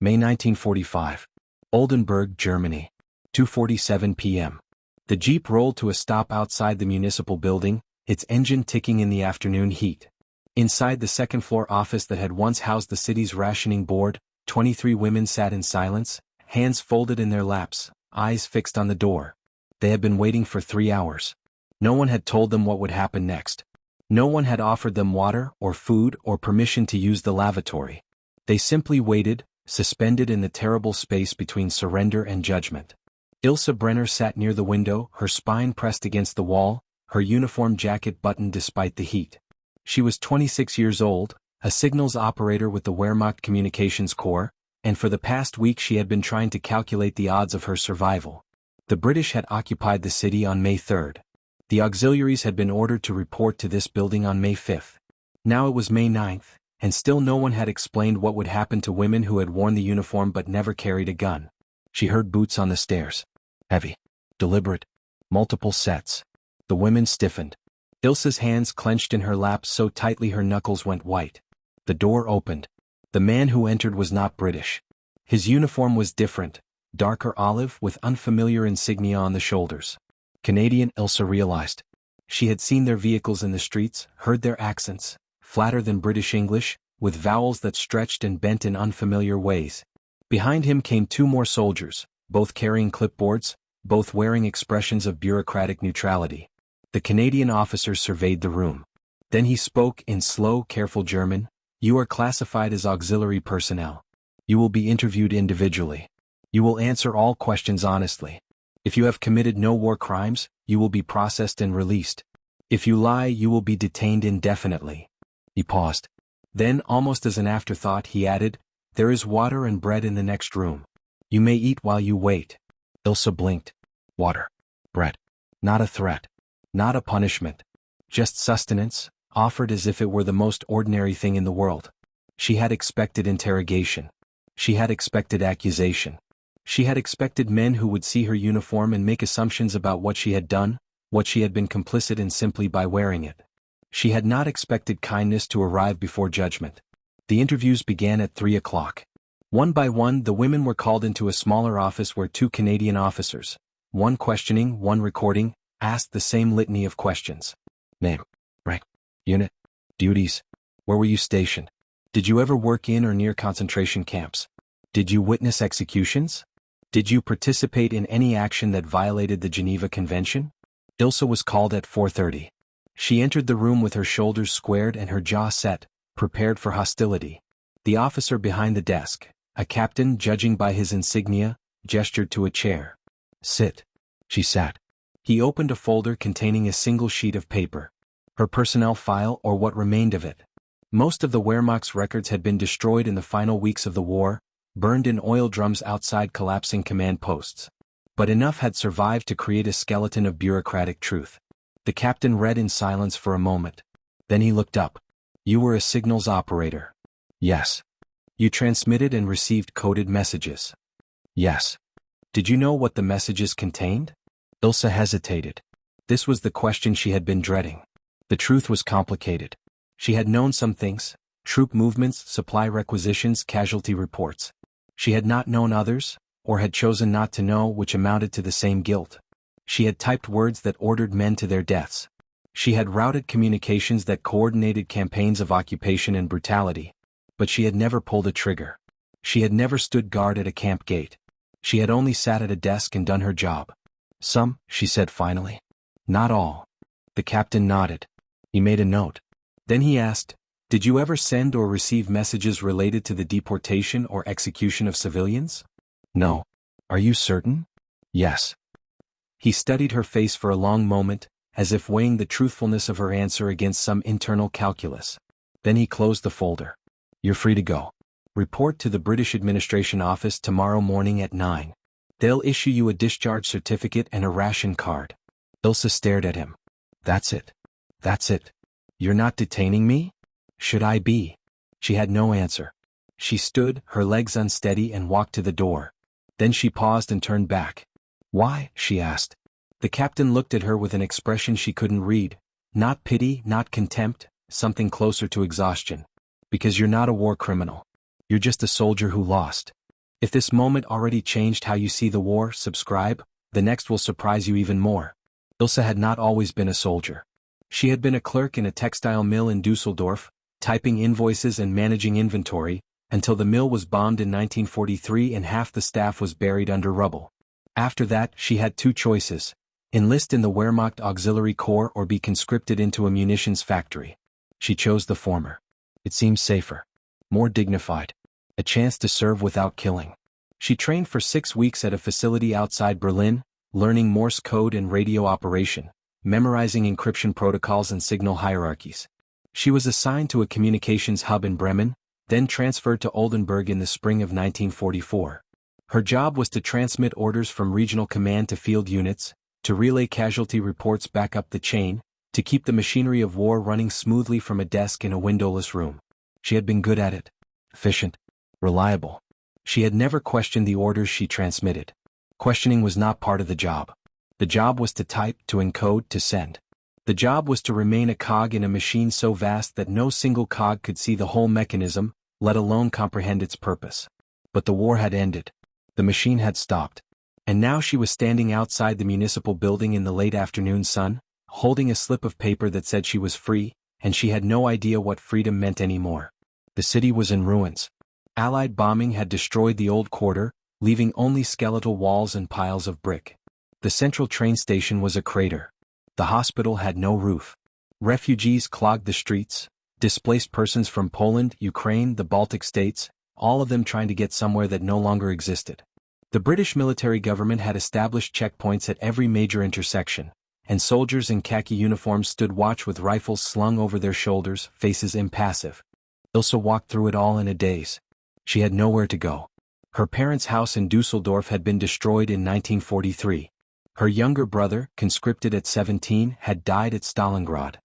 May 1945. Oldenburg, Germany. 2:47 p.m. The jeep rolled to a stop outside the municipal building, its engine ticking in the afternoon heat. Inside the second-floor office that had once housed the city's rationing board, 23 women sat in silence, hands folded in their laps, eyes fixed on the door. They had been waiting for 3 hours. No one had told them what would happen next. No one had offered them water or food or permission to use the lavatory. They simply waited, suspended in the terrible space between surrender and judgment. Ilse Brenner sat near the window, her spine pressed against the wall, her uniform jacket buttoned despite the heat. She was 26 years old, a signals operator with the Wehrmacht Communications Corps, and for the past week she had been trying to calculate the odds of her survival. The British had occupied the city on May 3rd. The auxiliaries had been ordered to report to this building on May 5th. Now it was May 9th, and still no one had explained what would happen to women who had worn the uniform but never carried a gun. She heard boots on the stairs. Heavy. Deliberate. Multiple sets. The women stiffened. Ilse's hands clenched in her lap so tightly her knuckles went white. The door opened. The man who entered was not British. His uniform was different, darker olive with unfamiliar insignia on the shoulders. Canadian, Ilse realized. She had seen their vehicles in the streets, heard their accents, flatter than British English, with vowels that stretched and bent in unfamiliar ways. Behind him came 2 more soldiers, both carrying clipboards, both wearing expressions of bureaucratic neutrality. The Canadian officer surveyed the room. Then he spoke in slow, careful German. "You are classified as auxiliary personnel. You will be interviewed individually. You will answer all questions honestly. If you have committed no war crimes, you will be processed and released. If you lie, you will be detained indefinitely." He paused. Then, almost as an afterthought, he added, "There is water and bread in the next room. You may eat while you wait." Ilse blinked. Water. Bread. Not a threat. Not a punishment. Just sustenance, offered as if it were the most ordinary thing in the world. She had expected interrogation. She had expected accusation. She had expected men who would see her uniform and make assumptions about what she had done, what she had been complicit in simply by wearing it. She had not expected kindness to arrive before judgment. The interviews began at 3 o'clock. One by one, the women were called into a smaller office where 2 Canadian officers, one questioning, one recording, asked the same litany of questions. Name, rank, unit, duties. Where were you stationed? Did you ever work in or near concentration camps? Did you witness executions? Did you participate in any action that violated the Geneva Convention? Ilse was called at 4:30. She entered the room with her shoulders squared and her jaw set, prepared for hostility. The officer behind the desk, a captain judging by his insignia, gestured to a chair. "Sit." She sat. He opened a folder containing a single sheet of paper. Her personnel file or what remained of it. Most of the Wehrmacht's records had been destroyed in the final weeks of the war, burned in oil drums outside collapsing command posts. But enough had survived to create a skeleton of bureaucratic truth. The captain read in silence for a moment. Then he looked up. "You were a signals operator." "Yes." "You transmitted and received coded messages." "Yes." "Did you know what the messages contained?" Ilse hesitated. This was the question she had been dreading. The truth was complicated. She had known some things, troop movements, supply requisitions, casualty reports. She had not known others, or had chosen not to know, which amounted to the same guilt. She had typed words that ordered men to their deaths. She had routed communications that coordinated campaigns of occupation and brutality. But she had never pulled a trigger. She had never stood guard at a camp gate. She had only sat at a desk and done her job. "Some," she said finally. "Not all." The captain nodded. He made a note. Then he asked, "Did you ever send or receive messages related to the deportation or execution of civilians?" "No." "Are you certain?" "Yes." He studied her face for a long moment, as if weighing the truthfulness of her answer against some internal calculus. Then he closed the folder. "You're free to go. Report to the British Administration Office tomorrow morning at 9. They'll issue you a discharge certificate and a ration card." Ilse stared at him. "That's it. That's it. You're not detaining me?" "Should I be?" She had no answer. She stood, her legs unsteady, and walked to the door. Then she paused and turned back. "Why?" she asked. The captain looked at her with an expression she couldn't read. Not pity, not contempt, something closer to exhaustion. "Because you're not a war criminal. You're just a soldier who lost. If this moment already changed how you see the war, subscribe, the next will surprise you even more. Ilse had not always been a soldier. She had been a clerk in a textile mill in Dusseldorf, typing invoices and managing inventory, until the mill was bombed in 1943 and half the staff was buried under rubble. After that, she had two choices: enlist in the Wehrmacht Auxiliary Corps or be conscripted into a munitions factory. She chose the former. It seemed safer, more dignified, a chance to serve without killing. She trained for 6 weeks at a facility outside Berlin, learning Morse code and radio operation, memorizing encryption protocols and signal hierarchies. She was assigned to a communications hub in Bremen, then transferred to Oldenburg in the spring of 1944. Her job was to transmit orders from regional command to field units, to relay casualty reports back up the chain, to keep the machinery of war running smoothly from a desk in a windowless room. She had been good at it, efficient, reliable. She had never questioned the orders she transmitted. Questioning was not part of the job. The job was to type, to encode, to send. The job was to remain a cog in a machine so vast that no single cog could see the whole mechanism, let alone comprehend its purpose. But the war had ended. The machine had stopped. And now she was standing outside the municipal building in the late afternoon sun, holding a slip of paper that said she was free, and she had no idea what freedom meant anymore. The city was in ruins. Allied bombing had destroyed the old quarter, leaving only skeletal walls and piles of brick. The central train station was a crater. The hospital had no roof. Refugees clogged the streets, displaced persons from Poland, Ukraine, the Baltic states, all of them trying to get somewhere that no longer existed. The British military government had established checkpoints at every major intersection, and soldiers in khaki uniforms stood watch with rifles slung over their shoulders, faces impassive. Ilse walked through it all in a daze. She had nowhere to go. Her parents' house in Dusseldorf had been destroyed in 1943. Her younger brother, conscripted at 17, had died at Stalingrad.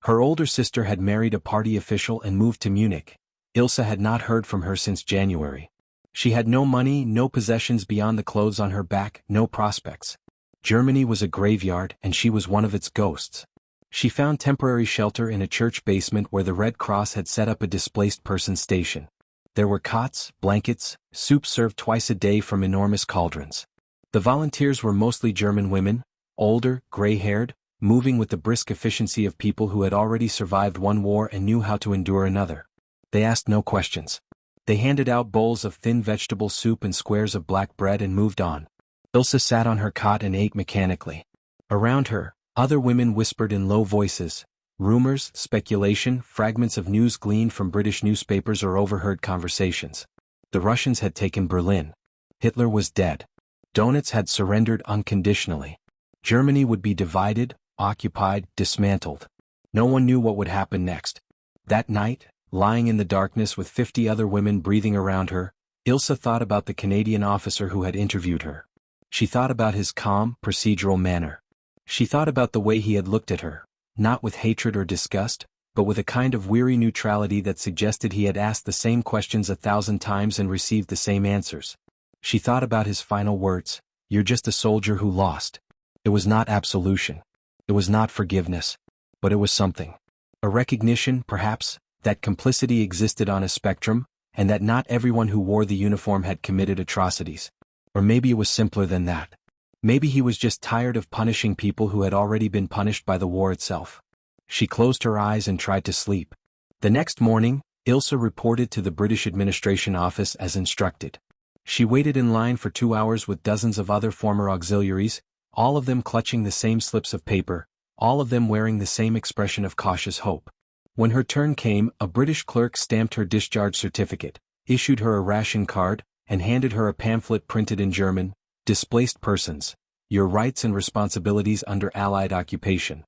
Her older sister had married a party official and moved to Munich. Ilse had not heard from her since January. She had no money, no possessions beyond the clothes on her back, no prospects. Germany was a graveyard, and she was one of its ghosts. She found temporary shelter in a church basement where the Red Cross had set up a displaced person station. There were cots, blankets, soup served twice a day from enormous cauldrons. The volunteers were mostly German women, older, gray-haired, moving with the brisk efficiency of people who had already survived one war and knew how to endure another. They asked no questions. They handed out bowls of thin vegetable soup and squares of black bread and moved on. Ilse sat on her cot and ate mechanically. Around her, other women whispered in low voices, rumors, speculation, fragments of news gleaned from British newspapers or overheard conversations. The Russians had taken Berlin. Hitler was dead. Donetsk had surrendered unconditionally. Germany would be divided, occupied, dismantled. No one knew what would happen next. That night, lying in the darkness with 50 other women breathing around her, Ilse thought about the Canadian officer who had interviewed her. She thought about his calm, procedural manner. She thought about the way he had looked at her, not with hatred or disgust, but with a kind of weary neutrality that suggested he had asked the same questions 1,000 times and received the same answers. She thought about his final words, "You're just a soldier who lost." It was not absolution. It was not forgiveness. But it was something. A recognition, perhaps, that complicity existed on a spectrum, and that not everyone who wore the uniform had committed atrocities. Or maybe it was simpler than that. Maybe he was just tired of punishing people who had already been punished by the war itself. She closed her eyes and tried to sleep. The next morning, Ilse reported to the British administration office as instructed. She waited in line for 2 hours with dozens of other former auxiliaries, all of them clutching the same slips of paper, all of them wearing the same expression of cautious hope. When her turn came, a British clerk stamped her discharge certificate, issued her a ration card, and handed her a pamphlet printed in German, "Displaced Persons: Your Rights and Responsibilities Under Allied Occupation."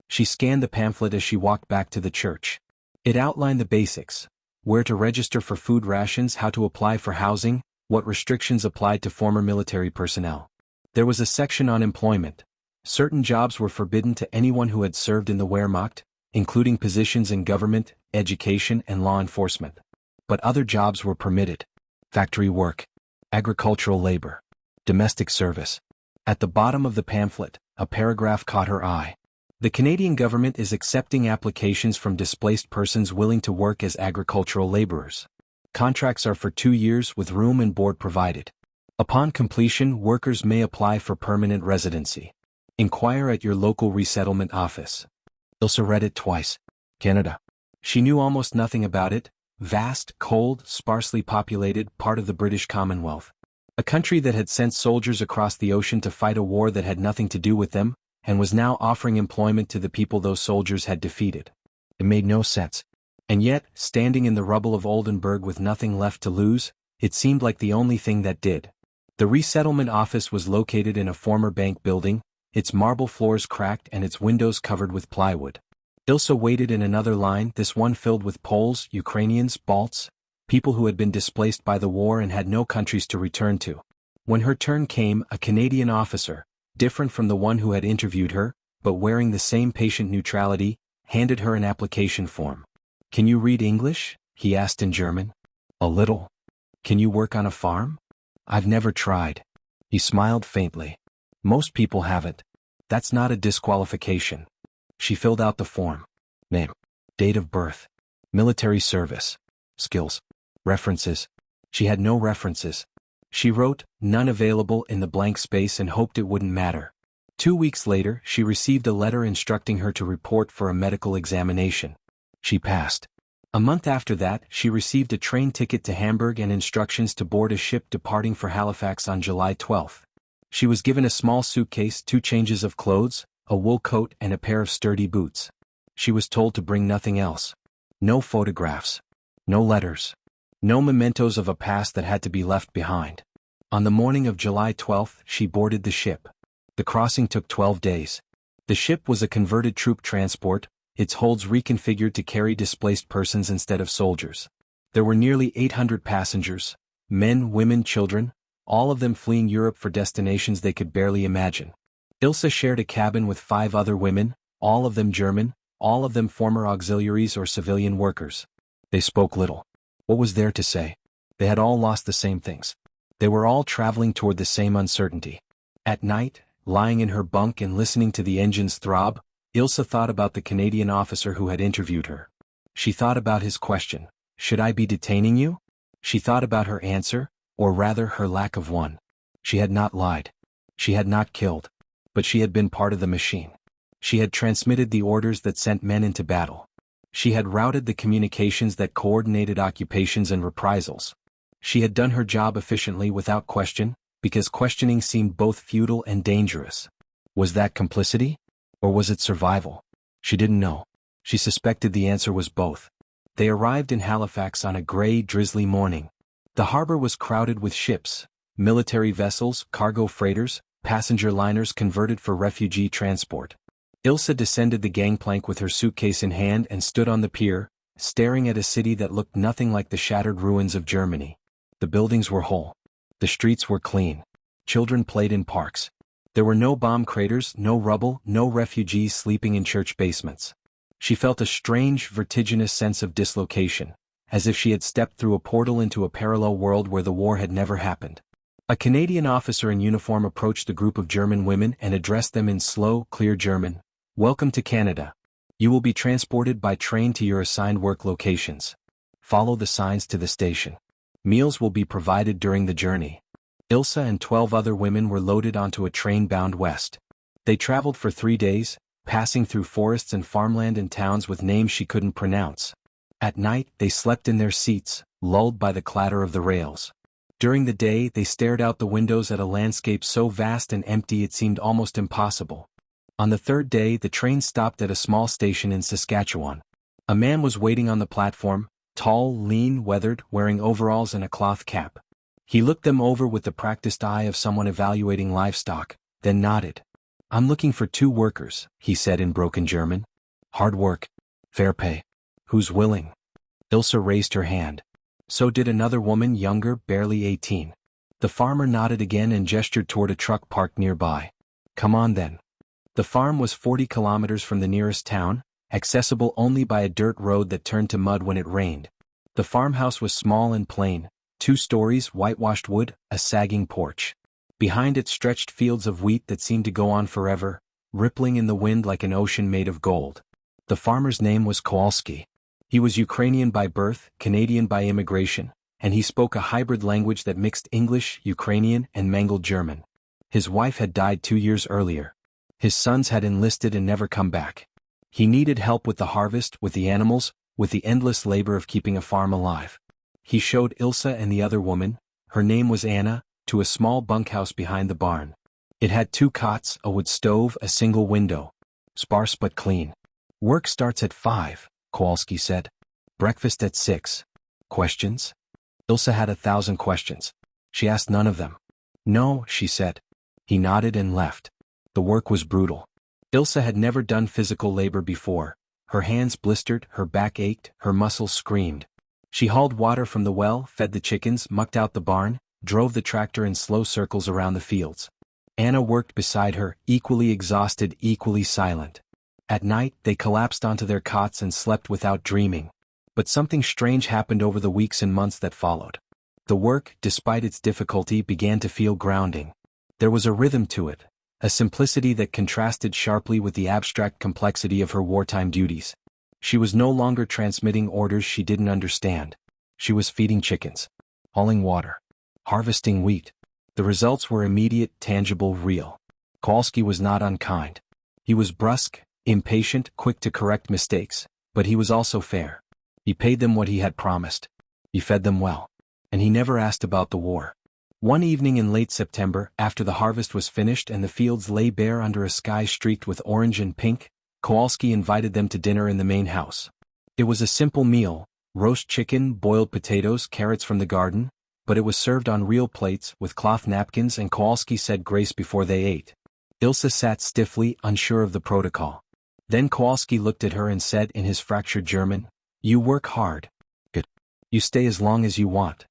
She scanned the pamphlet as she walked back to the church. It outlined the basics: where to register for food rations, how to apply for housing, what restrictions applied to former military personnel. There was a section on employment. Certain jobs were forbidden to anyone who had served in the Wehrmacht, including positions in government, education, and law enforcement. But other jobs were permitted: factory work, agricultural labor, domestic service. At the bottom of the pamphlet, a paragraph caught her eye. The Canadian government is accepting applications from displaced persons willing to work as agricultural laborers. Contracts are for 2 years with room and board provided. Upon completion, workers may apply for permanent residency. Inquire at your local resettlement office. Ilse read it twice. Canada. She knew almost nothing about it. Vast, cold, sparsely populated part of the British Commonwealth. A country that had sent soldiers across the ocean to fight a war that had nothing to do with them, and was now offering employment to the people those soldiers had defeated. It made no sense. And yet, standing in the rubble of Oldenburg with nothing left to lose, it seemed like the only thing that did. The resettlement office was located in a former bank building, its marble floors cracked and its windows covered with plywood. Ilse waited in another line, this one filled with Poles, Ukrainians, Balts, people who had been displaced by the war and had no countries to return to. When her turn came, a Canadian officer, different from the one who had interviewed her, but wearing the same patient neutrality, handed her an application form. "Can you read English?" he asked in German. "A little." "Can you work on a farm?" "I've never tried." He smiled faintly. "Most people haven't. That's not a disqualification." She filled out the form. Name. Date of birth. Military service. Skills. References. She had no references. She wrote, "None available" in the blank space and hoped it wouldn't matter. 2 weeks later, she received a letter instructing her to report for a medical examination. She passed. A month after that, she received a train ticket to Hamburg and instructions to board a ship departing for Halifax on July 12. She was given a small suitcase, 2 changes of clothes, a wool coat and a pair of sturdy boots. She was told to bring nothing else. No photographs. No letters. No mementos of a past that had to be left behind. On the morning of July 12, she boarded the ship. The crossing took 12 days. The ship was a converted troop transport, its holds reconfigured to carry displaced persons instead of soldiers. There were nearly 800 passengers, men, women, children, all of them fleeing Europe for destinations they could barely imagine. Ilse shared a cabin with 5 other women, all of them German, all of them former auxiliaries or civilian workers. They spoke little. What was there to say? They had all lost the same things. They were all traveling toward the same uncertainty. At night, lying in her bunk and listening to the engines throb, Ilse thought about the Canadian officer who had interviewed her. She thought about his question, "Should I be detaining you?" She thought about her answer, or rather her lack of one. She had not lied. She had not killed. But she had been part of the machine. She had transmitted the orders that sent men into battle. She had routed the communications that coordinated occupations and reprisals. She had done her job efficiently without question, because questioning seemed both futile and dangerous. Was that complicity? Or was it survival? She didn't know. She suspected the answer was both. They arrived in Halifax on a gray, drizzly morning. The harbor was crowded with ships, military vessels, cargo freighters, passenger liners converted for refugee transport. Ilse descended the gangplank with her suitcase in hand and stood on the pier, staring at a city that looked nothing like the shattered ruins of Germany. The buildings were whole. The streets were clean. Children played in parks. There were no bomb craters, no rubble, no refugees sleeping in church basements. She felt a strange, vertiginous sense of dislocation, as if she had stepped through a portal into a parallel world where the war had never happened. A Canadian officer in uniform approached the group of German women and addressed them in slow, clear German. "Welcome to Canada. You will be transported by train to your assigned work locations. Follow the signs to the station. Meals will be provided during the journey." Ilse and 12 other women were loaded onto a train bound west. They traveled for 3 days, passing through forests and farmland and towns with names she couldn't pronounce. At night, they slept in their seats, lulled by the clatter of the rails. During the day, they stared out the windows at a landscape so vast and empty it seemed almost impossible. On the 3rd day, the train stopped at a small station in Saskatchewan. A man was waiting on the platform, tall, lean, weathered, wearing overalls and a cloth cap. He looked them over with the practiced eye of someone evaluating livestock, then nodded. "I'm looking for 2 workers," he said in broken German. "Hard work. Fair pay. Who's willing?" Ilse raised her hand. So did another woman, younger, barely 18. The farmer nodded again and gestured toward a truck parked nearby. "Come on then." The farm was 40 kilometers from the nearest town, accessible only by a dirt road that turned to mud when it rained. The farmhouse was small and plain, 2 stories, whitewashed wood, a sagging porch. Behind it stretched fields of wheat that seemed to go on forever, rippling in the wind like an ocean made of gold. The farmer's name was Kowalski. He was Ukrainian by birth, Canadian by immigration, and he spoke a hybrid language that mixed English, Ukrainian, and mangled German. His wife had died 2 years earlier. His sons had enlisted and never come back. He needed help with the harvest, with the animals, with the endless labor of keeping a farm alive. He showed Ilsa and the other woman, her name was Anna, to a small bunkhouse behind the barn. It had 2 cots, a wood stove, a single window. Sparse but clean. Work starts at 5, Kowalski said. Breakfast at 6. Questions? Ilsa had 1,000 questions. She asked none of them. No, she said. He nodded and left. The work was brutal. Ilsa had never done physical labor before. Her hands blistered, her back ached, her muscles screamed. She hauled water from the well, fed the chickens, mucked out the barn, drove the tractor in slow circles around the fields. Anna worked beside her, equally exhausted, equally silent. At night, they collapsed onto their cots and slept without dreaming. But something strange happened over the weeks and months that followed. The work, despite its difficulty, began to feel grounding. There was a rhythm to it, a simplicity that contrasted sharply with the abstract complexity of her wartime duties. She was no longer transmitting orders she didn't understand. She was feeding chickens, hauling water, harvesting wheat. The results were immediate, tangible, real. Kowalski was not unkind. He was brusque, impatient, quick to correct mistakes, but he was also fair. He paid them what he had promised. He fed them well. And he never asked about the war. One evening in late September, after the harvest was finished and the fields lay bare under a sky streaked with orange and pink, Kowalski invited them to dinner in the main house. It was a simple meal, roast chicken, boiled potatoes, carrots from the garden, but it was served on real plates with cloth napkins, and Kowalski said grace before they ate. Ilsa sat stiffly, unsure of the protocol. Then Kowalski looked at her and said in his fractured German, "You work hard. Good. You stay as long as you want."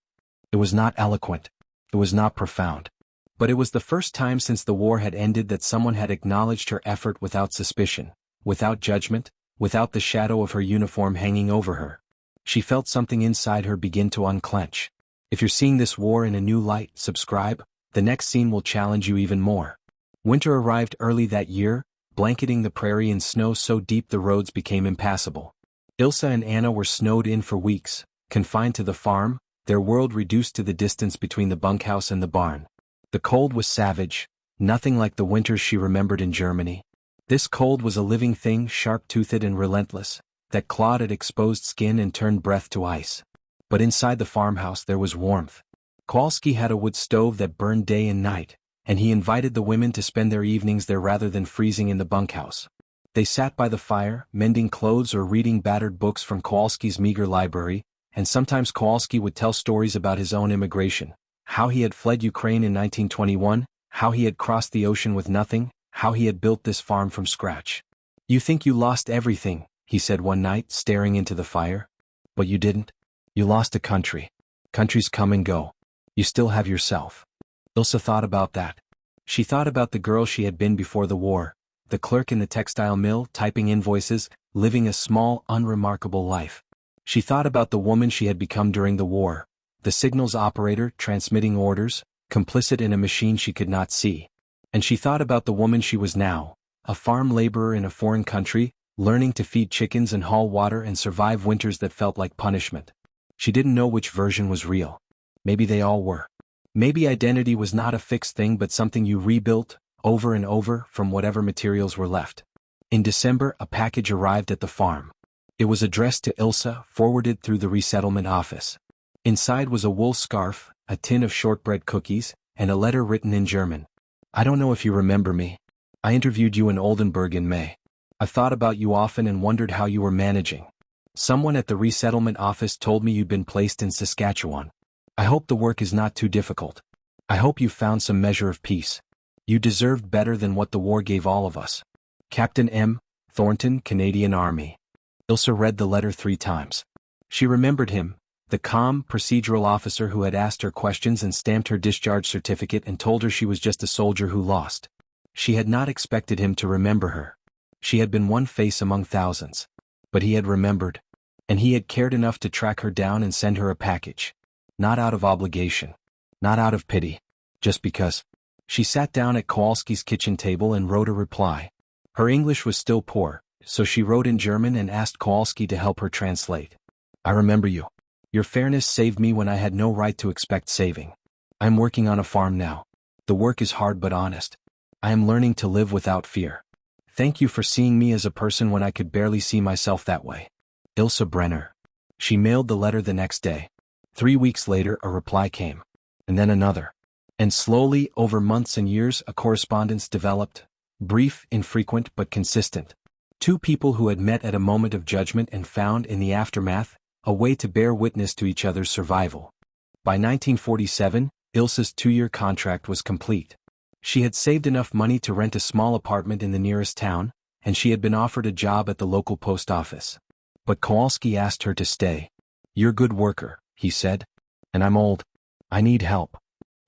It was not eloquent. It was not profound. But it was the first time since the war had ended that someone had acknowledged her effort without suspicion, without judgment, without the shadow of her uniform hanging over her. She felt something inside her begin to unclench. If you're seeing this war in a new light, subscribe. The next scene will challenge you even more. Winter arrived early that year, blanketing the prairie in snow so deep the roads became impassable. Ilsa and Anna were snowed in for weeks, confined to the farm, their world reduced to the distance between the bunkhouse and the barn. The cold was savage, nothing like the winters she remembered in Germany. This cold was a living thing, sharp-toothed and relentless, that clawed at exposed skin and turned breath to ice. But inside the farmhouse there was warmth. Kowalski had a wood stove that burned day and night, and he invited the women to spend their evenings there rather than freezing in the bunkhouse. They sat by the fire, mending clothes or reading battered books from Kowalski's meager library, and sometimes Kowalski would tell stories about his own immigration, how he had fled Ukraine in 1921, how he had crossed the ocean with nothing, how he had built this farm from scratch. "You think you lost everything," he said one night, staring into the fire. "But you didn't. You lost a country. Countries come and go. You still have yourself." Ilsa thought about that. She thought about the girl she had been before the war, the clerk in the textile mill, typing invoices, living a small, unremarkable life. She thought about the woman she had become during the war, the signals operator transmitting orders, complicit in a machine she could not see. And she thought about the woman she was now, a farm laborer in a foreign country, learning to feed chickens and haul water and survive winters that felt like punishment. She didn't know which version was real. Maybe they all were. Maybe identity was not a fixed thing but something you rebuilt, over and over, from whatever materials were left. In December, a package arrived at the farm. It was addressed to Ilsa, forwarded through the resettlement office. Inside was a wool scarf, a tin of shortbread cookies, and a letter written in German. "I don't know if you remember me. I interviewed you in Oldenburg in May. I've thought about you often and wondered how you were managing. Someone at the resettlement office told me you'd been placed in Saskatchewan. I hope the work is not too difficult. I hope you found some measure of peace. You deserved better than what the war gave all of us. Captain M. Thornton, Canadian Army." Ilsa read the letter 3 times. She remembered him, the calm, procedural officer who had asked her questions and stamped her discharge certificate and told her she was just a soldier who lost. She had not expected him to remember her. She had been one face among thousands. But he had remembered. And he had cared enough to track her down and send her a package. Not out of obligation. Not out of pity. Just because. She sat down at Kowalski's kitchen table and wrote a reply. Her English was still poor, so she wrote in German and asked Kowalski to help her translate. "I remember you. Your fairness saved me when I had no right to expect saving. I am working on a farm now. The work is hard but honest. I am learning to live without fear. Thank you for seeing me as a person when I could barely see myself that way. Ilse Brenner. She mailed the letter the next day. 3 weeks later a reply came. And then another. And slowly, over months and years, a correspondence developed. Brief, infrequent, but consistent. Two people who had met at a moment of judgment and found in the aftermath a way to bear witness to each other's survival. By 1947, Ilse's 2-year contract was complete. She had saved enough money to rent a small apartment in the nearest town, and she had been offered a job at the local post office. But Kowalski asked her to stay. "You're a good worker," he said. "And I'm old. I need help."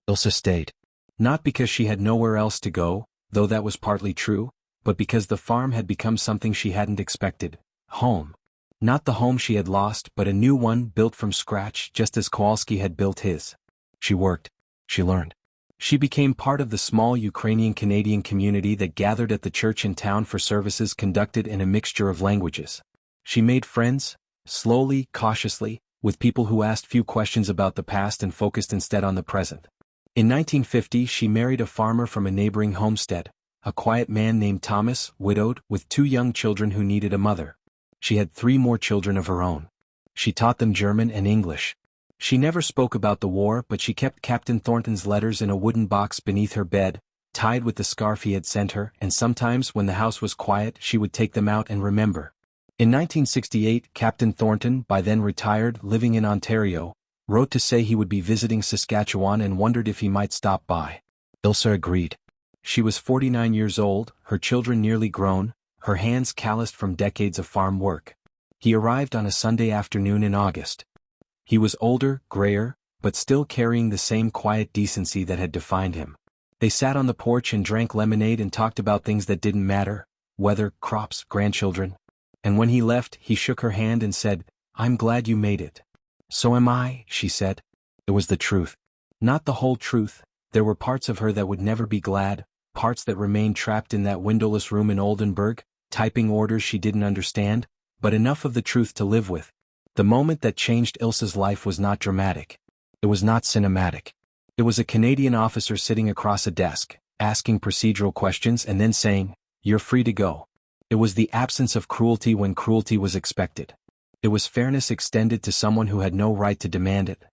Ilse stayed. Not because she had nowhere else to go, though that was partly true, but because the farm had become something she hadn't expected. Home. Not the home she had lost, but a new one built from scratch just as Kowalski had built his. She worked. She learned. She became part of the small Ukrainian-Canadian community that gathered at the church in town for services conducted in a mixture of languages. She made friends, slowly, cautiously, with people who asked few questions about the past and focused instead on the present. In 1950 she married a farmer from a neighboring homestead, a quiet man named Thomas, widowed, with 2 young children who needed a mother. She had 3 more children of her own. She taught them German and English. She never spoke about the war, but she kept Captain Thornton's letters in a wooden box beneath her bed, tied with the scarf he had sent her, and sometimes when the house was quiet she would take them out and remember. In 1968, Captain Thornton, by then retired, living in Ontario, wrote to say he would be visiting Saskatchewan and wondered if he might stop by. Ilse agreed. She was 49 years old, her children nearly grown, her hands calloused from decades of farm work. He arrived on a Sunday afternoon in August. He was older, grayer, but still carrying the same quiet decency that had defined him. They sat on the porch and drank lemonade and talked about things that didn't matter, weather, crops, grandchildren. And when he left, he shook her hand and said, "I'm glad you made it." "So am I," she said. It was the truth. Not the whole truth. There were parts of her that would never be glad, parts that remained trapped in that windowless room in Oldenburg, typing orders she didn't understand, but enough of the truth to live with. The moment that changed Ilse's life was not dramatic. It was not cinematic. It was a Canadian officer sitting across a desk, asking procedural questions and then saying, "You're free to go." It was the absence of cruelty when cruelty was expected. It was fairness extended to someone who had no right to demand it.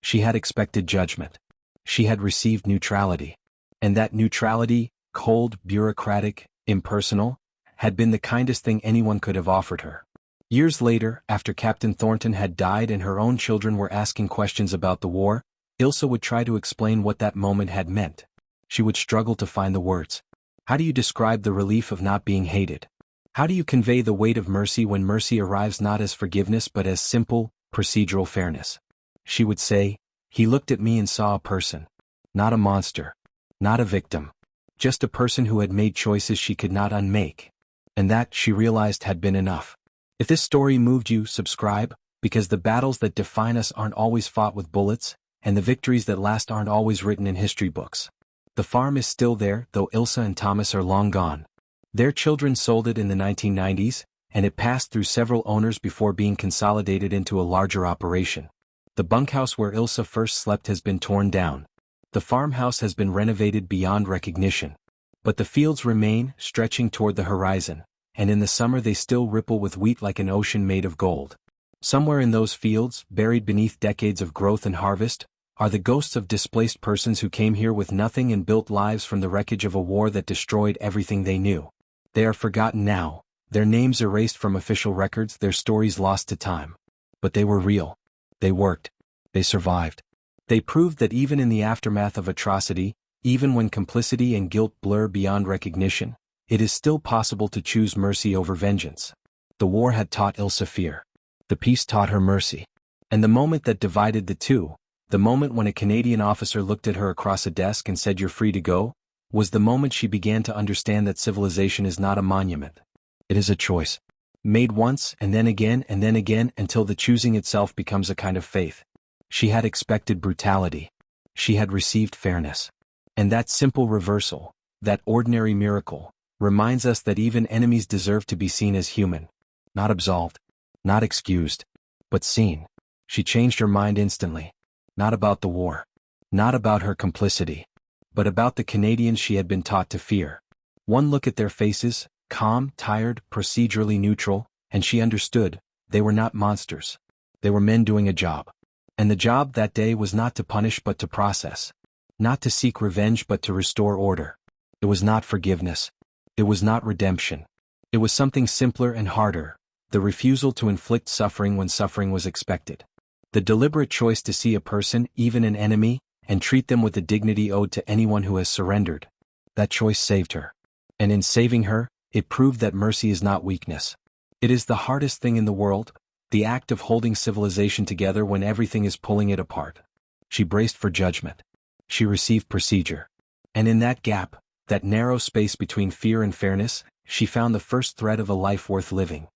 She had expected judgment. She had received neutrality. And that neutrality, cold, bureaucratic, impersonal, had been the kindest thing anyone could have offered her. Years later, after Captain Thornton had died and her own children were asking questions about the war, Ilse would try to explain what that moment had meant. She would struggle to find the words. How do you describe the relief of not being hated? How do you convey the weight of mercy when mercy arrives not as forgiveness but as simple, procedural fairness? She would say, "He looked at me and saw a person. Not a monster. Not a victim. Just a person who had made choices she could not unmake." And that, she realized, had been enough. If this story moved you, subscribe, because the battles that define us aren't always fought with bullets, and the victories that last aren't always written in history books. The farm is still there, though Ilse and Thomas are long gone. Their children sold it in the 1990s, and it passed through several owners before being consolidated into a larger operation. The bunkhouse where Ilse first slept has been torn down. The farmhouse has been renovated beyond recognition. But the fields remain, stretching toward the horizon, and in the summer they still ripple with wheat like an ocean made of gold. Somewhere in those fields, buried beneath decades of growth and harvest, are the ghosts of displaced persons who came here with nothing and built lives from the wreckage of a war that destroyed everything they knew. They are forgotten now, their names erased from official records, their stories lost to time. But they were real. They worked. They survived. They proved that even in the aftermath of atrocity, even when complicity and guilt blur beyond recognition, it is still possible to choose mercy over vengeance. The war had taught Ilse fear. The peace taught her mercy. And the moment that divided the two, the moment when a Canadian officer looked at her across a desk and said, "You're free to go," was the moment she began to understand that civilization is not a monument. It is a choice. Made once and then again until the choosing itself becomes a kind of faith. She had expected brutality. She had received fairness. And that simple reversal, that ordinary miracle, reminds us that even enemies deserve to be seen as human. Not absolved. Not excused. But seen. She changed her mind instantly. Not about the war. Not about her complicity. But about the Canadians she had been taught to fear. One look at their faces, calm, tired, procedurally neutral, and she understood, they were not monsters. They were men doing a job. And the job that day was not to punish but to process. Not to seek revenge but to restore order. It was not forgiveness. It was not redemption. It was something simpler and harder, the refusal to inflict suffering when suffering was expected. The deliberate choice to see a person, even an enemy, and treat them with the dignity owed to anyone who has surrendered. That choice saved her. And in saving her, it proved that mercy is not weakness. It is the hardest thing in the world, the act of holding civilization together when everything is pulling it apart. She braced for judgment. She received procedure. And in that gap, that narrow space between fear and fairness, she found the first thread of a life worth living.